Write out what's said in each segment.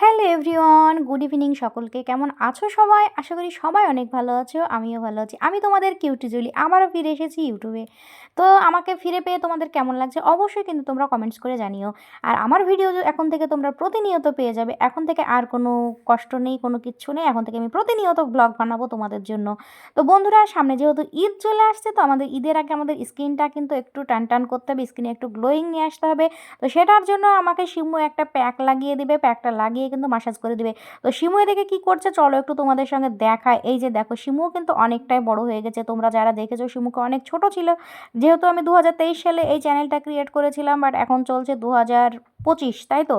Hello everyone, good evening সকলকে। কেমন আছো সবাই? আশা করি সবাই অনেক ভালো আছো, আমিও ভালো আছি। আমি তোমাদের কিউটি জুলি আবারও ফিরে এসেছি ইউটিউবে। তো আমাকে ফিরে পেয়ে তোমাদের কেমন লাগছে অবশ্যই কিন্তু তোমরা কমেন্টস করে জানিও। আর আমার ভিডিও এখন থেকে তোমরা প্রতিনিয়ত পেয়ে যাবে। এখন থেকে আর কোনো কষ্ট নেই, কোনো কিচ্ছু নেই। এখন থেকে আমি প্রতিনিয়ত ব্লগ বানাবো তোমাদের জন্য। তো বন্ধুরা, সামনে যেহেতু ঈদ চলে আসছে, তো আমাদের ঈদের আগে আমাদের স্কিনটা কিন্তু একটু টান টান করতে হবে, স্কিনে একটু গ্লোয়িং নিয়ে আসতে হবে। তো সেটার জন্য আমাকে শিমু একটা প্যাক লাগিয়ে দিবে, প্যাকটা লাগিয়ে কিন্তু মাসাজ করে দিবে। তো শিমু এদিকে কি করছে চলো একটু তোমাদের সঙ্গে দেখায়। এই যে দেখো, শিমুও কিন্তু অনেকটাই বড় হয়ে গেছে। তোমরা যারা দেখেছো, শিমুকে অনেক ছোট ছিল, যেহেতু আমি 2023 সালে এই চ্যানেলটা ক্রিয়েট করেছিলাম, বাট এখন চলছে 2025, তাই তো।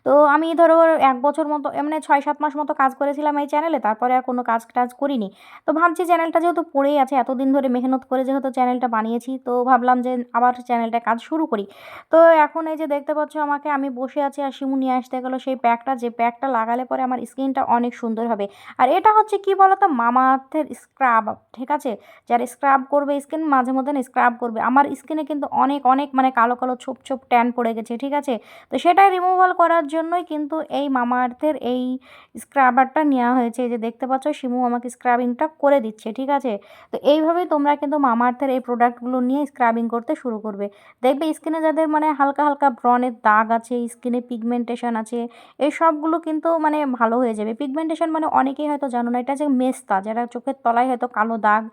তো আমি ধরো ১ বছর মতো মানে ৬-৭ মাস মতো কাজ করেছিলাম এই চ্যানেলে, তারপরে আর কোনো কাজ-টাজ করিনি। তো ভাবছি চ্যানেলটা যেহেতু পড়েই আছে, এতদিন ধরে মেহনত করে যেহেতু চ্যানেলটা বানিয়েছি, তো ভাবলাম যে আবার চ্যানেলটায় কাজ শুরু করি। তো এখন এই যে দেখতে পাচ্ছ আমাকে, আমি বসে আছি আর শিমু নিয়ে আসতে গেল সেই প্যাকটা, যে প্যাকটা লাগালে পরে আমার স্কিনটা অনেক সুন্দর হবে। আর এটা হচ্ছে কি বলো তো, মামা আর্থের স্ক্রাব, ঠিক আছে? যারা স্ক্রাব করবে স্কিন, মাঝে মধ্যে না স্ক্রাব করবে। আমার স্কিনে কিন্তু অনেক অনেক মানে কালো কালো ছোপ ছোপ ট্যান পড়ে গেছে, ঠিক আছে? তো সেটা রিমুভাল করার জন্যই কিন্তু এই মামা আর্থের এই স্ক্রাবারটা নেওয়া হয়েছে। এই যে দেখতে পাচ্ছ, শিমু আমাকে স্ক্রাবিংটা করে দিচ্ছে, ঠিক আছে? তো এইভাবেই তোমরা কিন্তু মামা আর্থের এই প্রোডাক্টগুলো নিয়ে স্ক্রাবিং করতে শুরু করবে। দেখবে স্কিনে যাদের মানে হালকা হালকা ব্রণের দাগ আছে, স্কিনে পিগমেন্টেশন আছে, এই সবগুলো কিন্তু মানে ভালো হয়ে যাবে। পিগমেন্টেশন মানে অনেকেই হয়তো জানো না, এটা যে মেস্তা, যারা চোখের তলায় হয়তো কালো দাগ,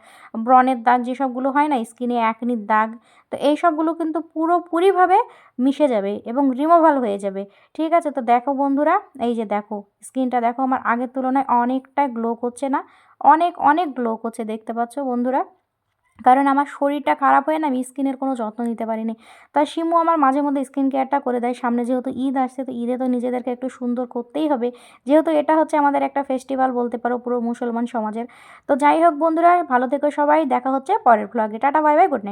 ব্রণের দাগ যেসবগুলো হয় না, স্কিনে অ্যাকনির দাগ, তো এই সবগুলো কিন্তু পুরোপুরিভাবে মিশে যাবে এবং রিমুভাল হয়ে যাবে, ঠিক আছে? তো দেখো বন্ধুরা, এই যে দেখো স্কিনটা দেখো, আমার আগের তুলনায় অনেকটা গ্লো করছে না? অনেক অনেক গ্লো করছে, দেখতে পাচ্ছ বন্ধুরা? কারণ আমার শরীরটা খারাপ হয়ে না, আমি স্কিনের কোনো যত্ন নিতে পারিনি। তা শিমু আমার মাঝে মধ্যে স্কিন কেয়ারটা করে দেয়। সামনে যেহেতু ঈদ আসছে, তো ঈদে তো নিজেদেরকে একটু সুন্দর করতেই হবে, যেহেতু এটা হচ্ছে আমাদের একটা ফেস্টিভ্যাল বলতে পারো পুরো মুসলমান সমাজের। তো যাই হোক বন্ধুরা, ভালো থেকো সবাই, দেখা হচ্ছে পরের ব্লগে। Tata, bye bye, good night.